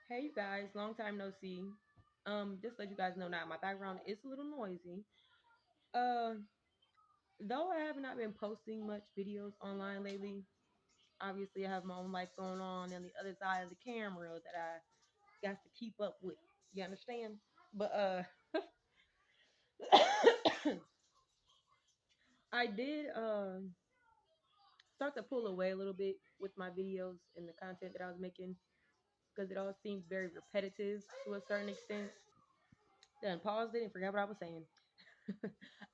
Hey you guys, long time no see. Just to let you guys know now, my background is a little noisy. Uh, though I have not been posting much videos online lately. Obviously, I have my own life going on the other side of the camera that I got to keep up with. You understand? But I did start to pull away a little bit with my videos and the content that I was making because it all seemed very repetitive to a certain extent. Then paused it and forgot what I was saying.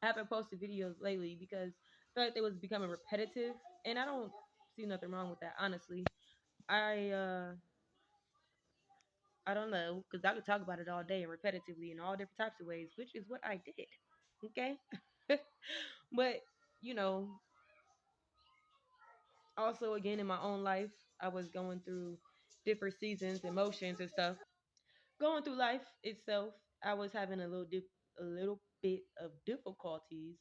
I haven't posted videos lately because I feel like they was becoming repetitive, and I don't see nothing wrong with that. Honestly, I uh I don't know because I could talk about it all day and repetitively in all different types of ways, which is what I did. Okay, but you know, also again in my own life, I was going through different seasons, emotions, and stuff. Going through life itself, I was having a little bit of difficulties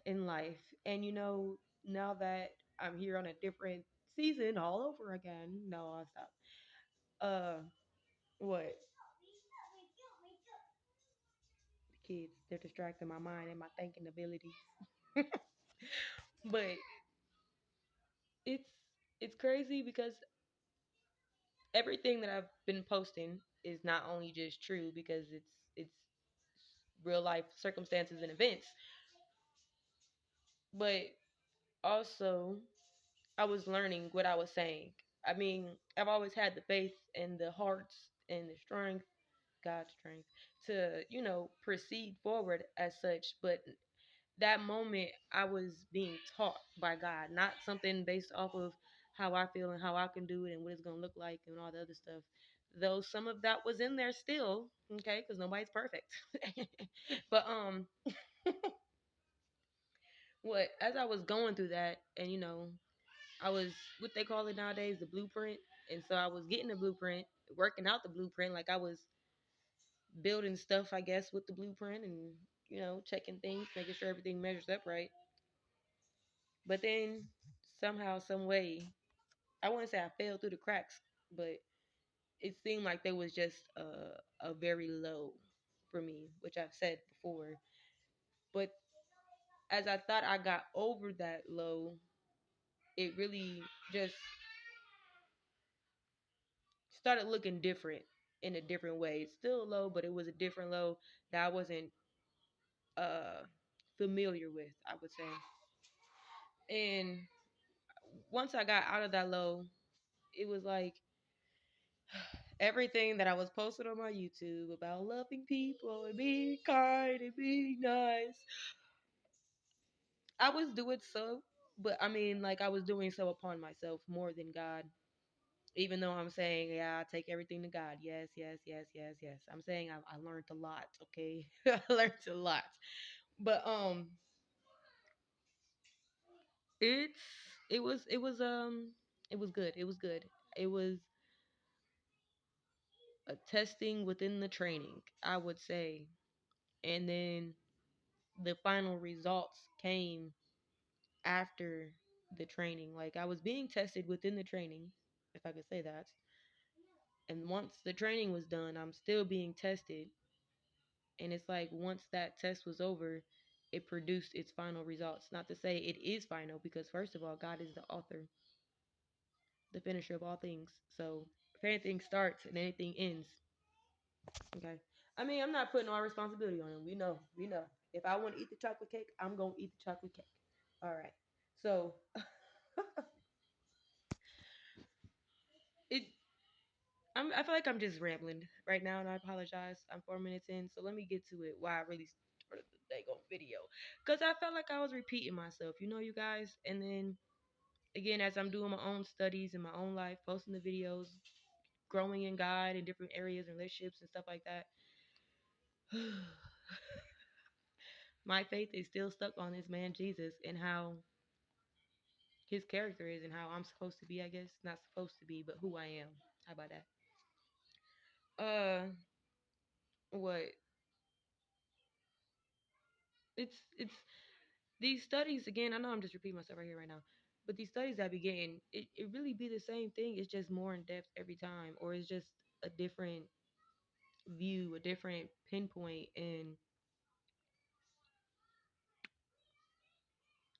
in life. And now that I'm here on a different season all over again. No, I'll stop. Uh what? The kids, they're distracting my mind and my thinking abilities. But it's it's crazy because everything that I've been posting is not only just true because it's real life circumstances and events, but also I was learning what I was saying. I mean, I've always had the faith and the hearts and the strength, God's strength, to, proceed forward as such. But that moment, I was being taught by God, not something based off of how I feel and how I can do it and what it's going to look like and all the other stuff. Though some of that was in there still, okay, because nobody's perfect. But what as I was going through that, and I was what they call it nowadays, the blueprint. And so I was getting the blueprint, working out the blueprint, like I was building stuff, I guess, with the blueprint and, checking things, making sure everything measures up right. But then somehow, some way, I want to say I fell through the cracks, but it seemed like there was just a very low for me, which I've said before. But as I thought I got over that low, it really just started looking different in a different way. It's still low, but it was a different low that I wasn't uh familiar with, I would say. And once I got out of that low, it was like everything that I was posting on my YouTube about loving people and being kind and being nice. I was doing so, but I mean, like I was doing so upon myself more than God. Even though I'm saying, yeah, I take everything to God. Yes, yes, yes, yes, yes. I'm saying I learned a lot. Okay, I learned a lot. But it's it was good. It was good. It was a testing within the training, I would say. And then the final results came after the training. Like I was being tested within the training, if I could say that. And once the training was done, I'm still being tested. And it's like once that test was over, it produced its final results. Not to say it is final, because first of all, God is the author, the finisher of all things. So if anything starts and anything ends, okay. I mean, I'm not putting all responsibility on him. We know. If I want to eat the chocolate cake, I'm gonna eat the chocolate cake. All right. So it. I feel like I'm just rambling right now, and I apologize. I'm 4 minutes in, so let me get to it. Why I really started the daggone video, because I felt like I was repeating myself. You guys. And then again, as I'm doing my own studies in my own life, posting the videos, growing in God in different areas and relationships and stuff like that. My faith is still stuck on this man Jesus and how his character is and how I'm supposed to be, I guess. Not supposed to be, but who I am. How about that? What? It's these studies again, I know I'm just repeating myself right here right now. But these studies I be getting, it really be the same thing. It's just more in depth every time, or it's just a different view, a different pinpoint. And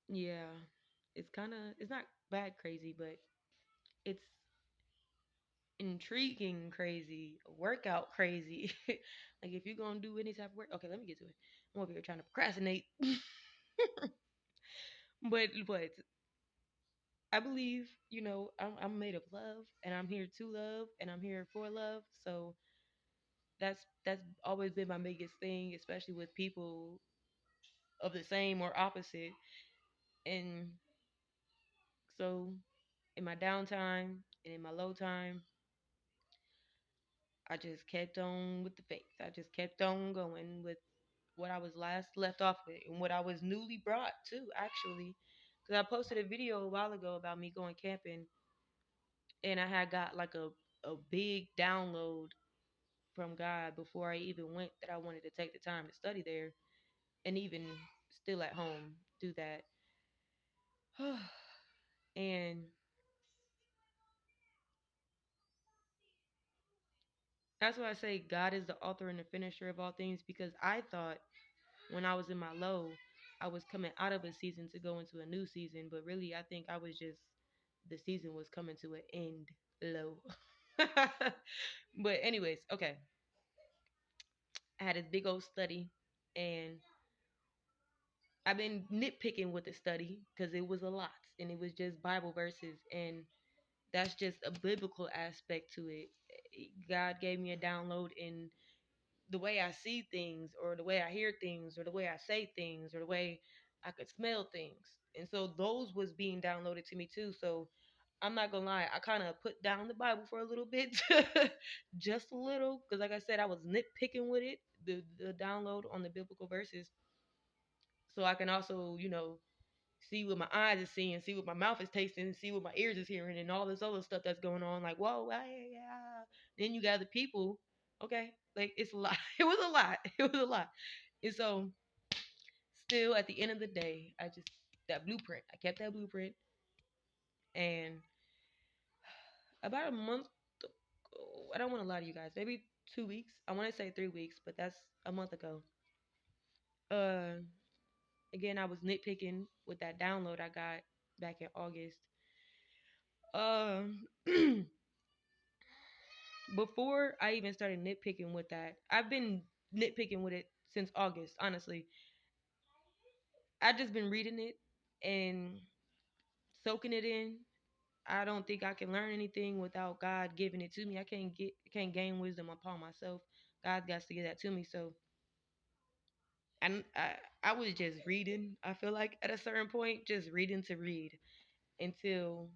yeah, it's not bad crazy, but it's intriguing crazy, workout crazy. Like if you're gonna do any type of work, okay, let me get to it. I'm over here trying to procrastinate, but I believe, I'm made of love, and I'm here to love, and I'm here for love. So that's always been my biggest thing, especially with people of the same or opposite. And so in my downtime and in my low time, I just kept on with the faith. I just kept on going with what I was last left off with and what I was newly brought to, actually. Because I posted a video a while ago about me going camping, and I had got like a big download from God before I even went, that I wanted to take the time to study there, and even still at home do that. And that's why I say God is the author and the finisher of all things, because I thought when I was in my low, I was coming out of a season to go into a new season, but really I think I was just, the season was coming to an end low. But anyways, okay. I had this big old study, and I've been nitpicking with the study because it was a lot, and it was just Bible verses, and that's just a biblical aspect to it. God gave me a download in the way I see things, or the way I hear things, or the way I say things, or the way I could smell things. And so those was being downloaded to me too. So I'm not gonna lie, I kind of put down the Bible for a little bit, just a little, because like I said, I was nitpicking with it, the download on the biblical verses, so I can also, see what my eyes is seeing, see what my mouth is tasting, see what my ears is hearing, and all this other stuff that's going on. Like, whoa, yeah. Then you got the people. Okay, like it's a lot. It was a lot. It was a lot. And so, still, at the end of the day, I just, that blueprint. I kept that blueprint, and about a month ago, I don't want to lie to you guys. Maybe 2 weeks. I want to say 3 weeks, but that's a month ago. Uh, Again, I was nitpicking with that download I got back in August. Um. Before I even started nitpicking with that, I've been nitpicking with it since August, honestly. I just been reading it and soaking it in. I don't think I can learn anything without God giving it to me. I can't gain wisdom upon myself. God got to give that to me. So I was just reading. I feel like at a certain point, just reading to read, until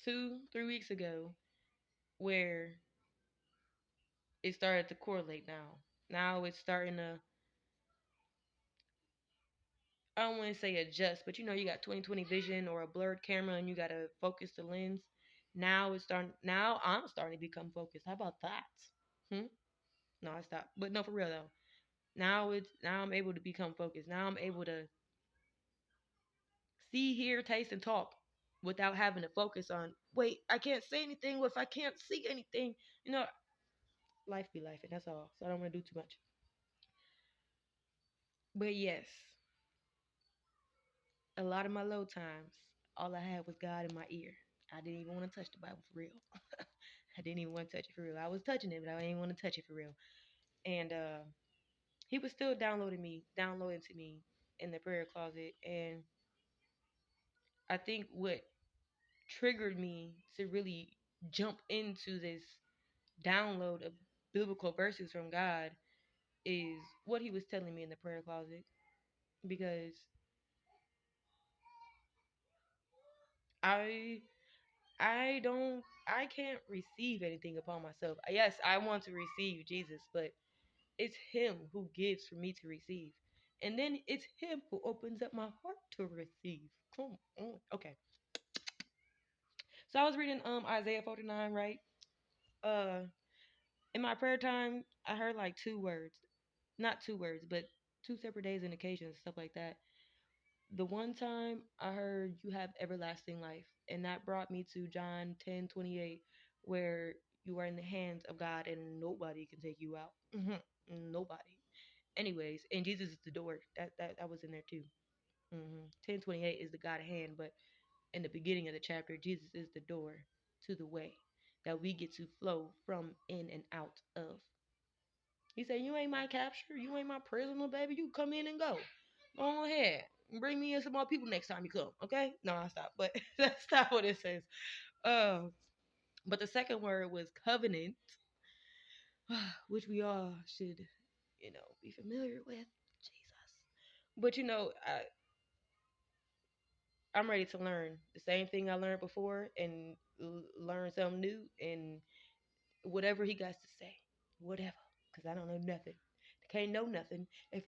2 3 weeks ago, where it started to correlate. Now it's starting to, I don't want to say adjust, but you got 20/20 vision or a blurred camera, and you got to focus the lens. Now I'm starting to become focused. How about that? Hmm? No, I stopped. But no, for real though. Now I'm able to become focused. Now I'm able to see, hear, taste, and talk without having to focus on, wait, I can't say anything. What if I can't see anything? You know, life be life, and that's all. So I don't want to do too much. But yes, a lot of my low times, all I had was God in my ear. I didn't even want to touch the Bible for real. I didn't even want to touch it for real. I was touching it, but I didn't want to touch it for real. And he was still downloading to me in the prayer closet. And I think what triggered me to really jump into this download of biblical verses from God is what he was telling me in the prayer closet. Because I I can't receive anything upon myself. Yes, I want to receive Jesus, but it's him who gives for me to receive. And then it's him who opens up my heart to receive. Come on. Okay. So I was reading Isaiah 49, right? Uh in my prayer time, I heard like two words. Not two words, but two separate days and occasions, stuff like that. The one time I heard you have everlasting life, and that brought me to John 10:28, where you are in the hands of God and nobody can take you out. Nobody. Anyways, and Jesus is the door. That was in there too. 10:28 is the God hand, but in the beginning of the chapter, Jesus is the door to the way that we get to flow from in and out of. He said, "You ain't my capture. You ain't my prisoner, baby. You come in and go. Go ahead. Bring me in some more people next time you come." Okay? No, I stop. But that's not what it says. Uh, but the second word was covenant, which we all should, be familiar with. Jesus. But I'm ready to learn the same thing I learned before and learn something new and whatever he got to say, whatever, because I don't know nothing. Can't know nothing if